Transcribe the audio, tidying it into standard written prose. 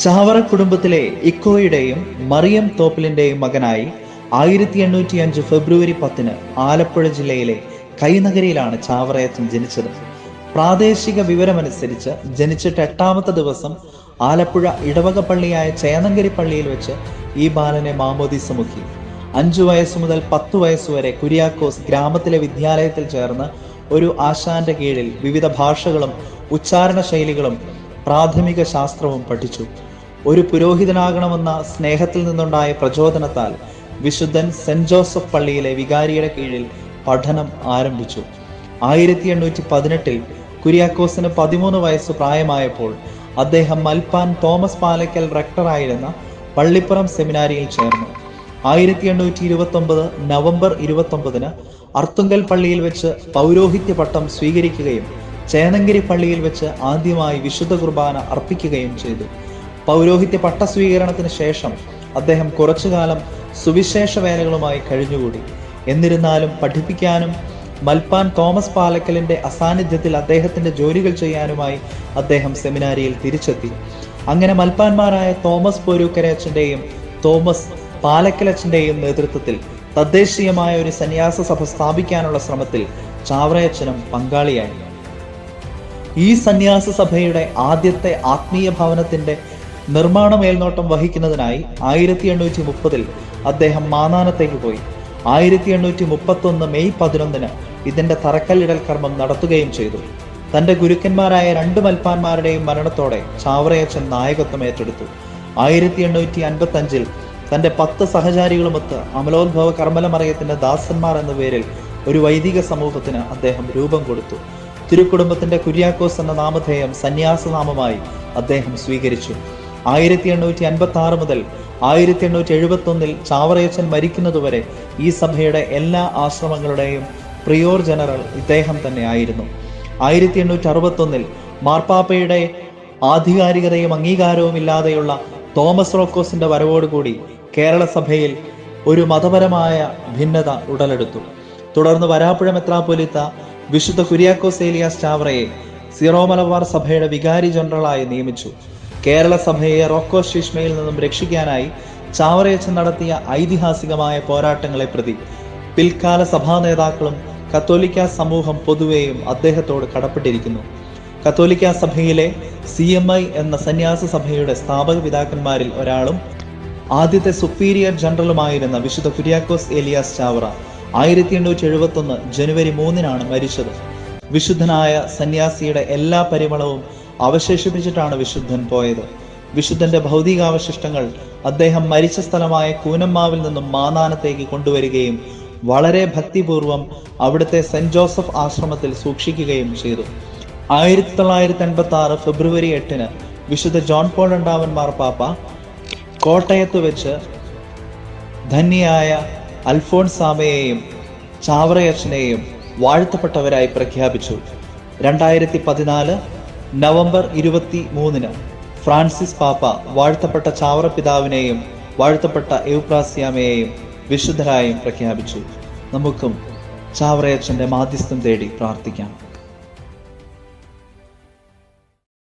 ചാവറ കുടുംബത്തിലെ ഇക്കോയുടെയും മറിയം തോപ്പിലിന്റെയും മകനായി 1805 ഫെബ്രുവരി 10 ആലപ്പുഴ ജില്ലയിലെ കൈനഗരിയിലാണ് ചാവറയച്ചൻ ജനിച്ചത്. പ്രാദേശിക വിവരമനുസരിച്ച് ജനിച്ചിട്ട് 8ാമത്തെ ദിവസം ആലപ്പുഴ ഇടവക പള്ളിയായ ചേന്നങ്കരി പള്ളിയിൽ വെച്ച് ഈ ബാലനെ മാമോദീസ മുക്കി. 5 വയസ്സു മുതൽ 10 വയസ്സുവരെ കുര്യാക്കോസ് ഗ്രാമത്തിലെ വിദ്യാലയത്തിൽ ചേർന്ന് ഒരു ആശാന്റെ കീഴിൽ വിവിധ ഭാഷകളും ഉച്ചാരണ ശൈലികളും പ്രാഥമിക ശാസ്ത്രവും പഠിച്ചു. ഒരു പുരോഹിതനാകണമെന്ന സ്നേഹത്തിൽ നിന്നുണ്ടായ പ്രചോദനത്താൽ വിശുദ്ധൻ സെന്റ് ജോസഫ് പള്ളിയിലെ വികാരിയുടെ കീഴിൽ പഠനം ആരംഭിച്ചു. 1818 കുര്യാക്കോസിന് 13 വയസ്സ് പ്രായമായപ്പോൾ അദ്ദേഹം മൽപ്പാൻ തോമസ് പാലക്കൽ റെക്ടറായിരുന്ന പള്ളിപ്പുറം സെമിനാരിയിൽ ചേർന്നു. 1829 നവംബർ 29 അർത്തുങ്കൽ പള്ളിയിൽ വെച്ച് പൗരോഹിത്യ പട്ടം സ്വീകരിക്കുകയും ചേന്നങ്കരി പള്ളിയിൽ വെച്ച് ആദ്യമായി വിശുദ്ധ കുർബാന അർപ്പിക്കുകയും ചെയ്തു. പൗരോഹിത്യ പട്ട സ്വീകരണത്തിന് ശേഷം അദ്ദേഹം കുറച്ചുകാലം സുവിശേഷ വേലകളുമായി കഴിഞ്ഞുകൂടി. എന്നിരുന്നാലും പഠിപ്പിക്കാനും മൽപ്പാൻ തോമസ് പാലക്കലിന്റെ അസാന്നിധ്യത്തിൽ അദ്ദേഹത്തിന്റെ ജോലികൾ ചെയ്യാനുമായി അദ്ദേഹം സെമിനാരിയിൽ തിരിച്ചെത്തി. അങ്ങനെ മൽപ്പാന്മാരായ തോമസ് പോരൂക്കരയച്ചന്റെയും തോമസ് പാലക്കലച്ചന്റെയും നേതൃത്വത്തിൽ തദ്ദേശീയമായ ഒരു സന്യാസ സഭ സ്ഥാപിക്കാനുള്ള ശ്രമത്തിൽ ചാവറയച്ചനും പങ്കാളിയായി. ഈ സന്യാസ സഭയുടെ ആദ്യത്തെ ആത്മീയ ഭവനത്തിന്റെ നിർമ്മാണ മേൽനോട്ടം വഹിക്കുന്നതിനായി 1830 അദ്ദേഹം മാന്നാനത്തേക്ക് പോയി. 1831 മെയ് 11 ഇതിന്റെ തറക്കല്ലിടൽ കർമ്മം നടത്തുകയും ചെയ്തു. തന്റെ ഗുരുക്കന്മാരായ 2 മൽപ്പാന്മാരുടെയും മരണത്തോടെ ചാവറയച്ചൻ നായകത്വം ഏറ്റെടുത്തു. 1855 തന്റെ 10 സഹചാരികളുമൊത്ത് അമലോത്ഭവ കർമ്മലമറയത്തിന്റെ ദാസന്മാർ എന്ന പേരിൽ ഒരു വൈദിക സമൂഹത്തിന് അദ്ദേഹം രൂപം കൊടുത്തു. തിരുക്കുടുംബത്തിന്റെ കുര്യാക്കോസ് എന്ന നാമധേയം സന്യാസനാമമായി അദ്ദേഹം സ്വീകരിച്ചു. 1856 മുതൽ 1871 ചാവറയച്ചൻ മരിക്കുന്നതുവരെ ഈ സഭയുടെ എല്ലാ ആശ്രമങ്ങളുടെയും പ്രിയോർ ജനറൽ ഇദ്ദേഹം തന്നെ ആയിരുന്നു. 1861 മാർപ്പാപ്പയുടെ ആധികാരികതയും അംഗീകാരവും ഇല്ലാതെയുള്ള തോമസ് റോക്കോസിന്റെ വരവോടുകൂടി കേരള സഭയിൽ ഒരു മതപരമായ ഭിന്നത ഉടലെടുത്തു. തുടർന്ന് വരാപ്പുഴ മെത്രാപ്പൊലീത്ത വിശുദ്ധ കുര്യാക്കോസ് ഏലിയാസ് ചാവറയെ സീറോ മലബാർ സഭയുടെ വികാരി ജനറലായി നിയമിച്ചു. കേരള സഭയെ റോക്കോ ശിഷ്മയിൽ നിന്നും രക്ഷിക്കാനായി ചാവറയച്ചൻ നടത്തിയ ഐതിഹാസികമായ പോരാട്ടങ്ങളെ പ്രതി പിൽക്കാല സഭാ നേതാക്കളും കത്തോലിക്ക സമൂഹം പൊതുവെയും അദ്ദേഹത്തോട് കടപ്പെട്ടിരിക്കുന്നു. കത്തോലിക്ക സഭയിലെ CMI എന്ന സന്യാസ സഭയുടെ സ്ഥാപക പിതാക്കന്മാരിൽ ഒരാളും ആദ്യത്തെ സുപ്പീരിയർ ജനറലുമായിരുന്ന വിശുദ്ധ കുര്യാക്കോസ് ഏലിയാസ് ചാവറ 1871 ജനുവരി 3 മരിച്ചത്. വിശുദ്ധനായ സന്യാസിയുടെ എല്ലാ പരിമളവും അവശേഷിപ്പിച്ചിട്ടാണ് വിശുദ്ധൻ പോയത്. വിശുദ്ധന്റെ ഭൗതികാവശിഷ്ടങ്ങൾ അദ്ദേഹം മരിച്ച സ്ഥലമായ കൂനമ്മാവിൽ നിന്നും മാന്നാനത്തേക്ക് കൊണ്ടുവരികയും വളരെ ഭക്തിപൂർവം അവിടുത്തെ സെന്റ് ജോസഫ് ആശ്രമത്തിൽ സൂക്ഷിക്കുകയും ചെയ്തു. 1986 ഫെബ്രുവരി 8 വിശുദ്ധ ജോൺ പോൾ രണ്ടാമൻ മാർപ്പാപ്പ കോട്ടയത്ത് വെച്ച് ധന്യയായ അൽഫോൺസാമയെയും ചാവറയച്ചനെയും വാഴ്ത്തപ്പെട്ടവരായി പ്രഖ്യാപിച്ചു. 2014 നവംബർ 23 ഫ്രാൻസിസ് പാപ്പ വാഴ്ത്തപ്പെട്ട ചാവറ പിതാവിനെയും വാഴ്ത്തപ്പെട്ട എവുപ്രാസ്യാമയെയും വിശുദ്ധരായും പ്രഖ്യാപിച്ചു. നമുക്കും ചാവറയച്ചന്റെ മാധ്യസ്ഥം തേടി പ്രാർത്ഥിക്കാം.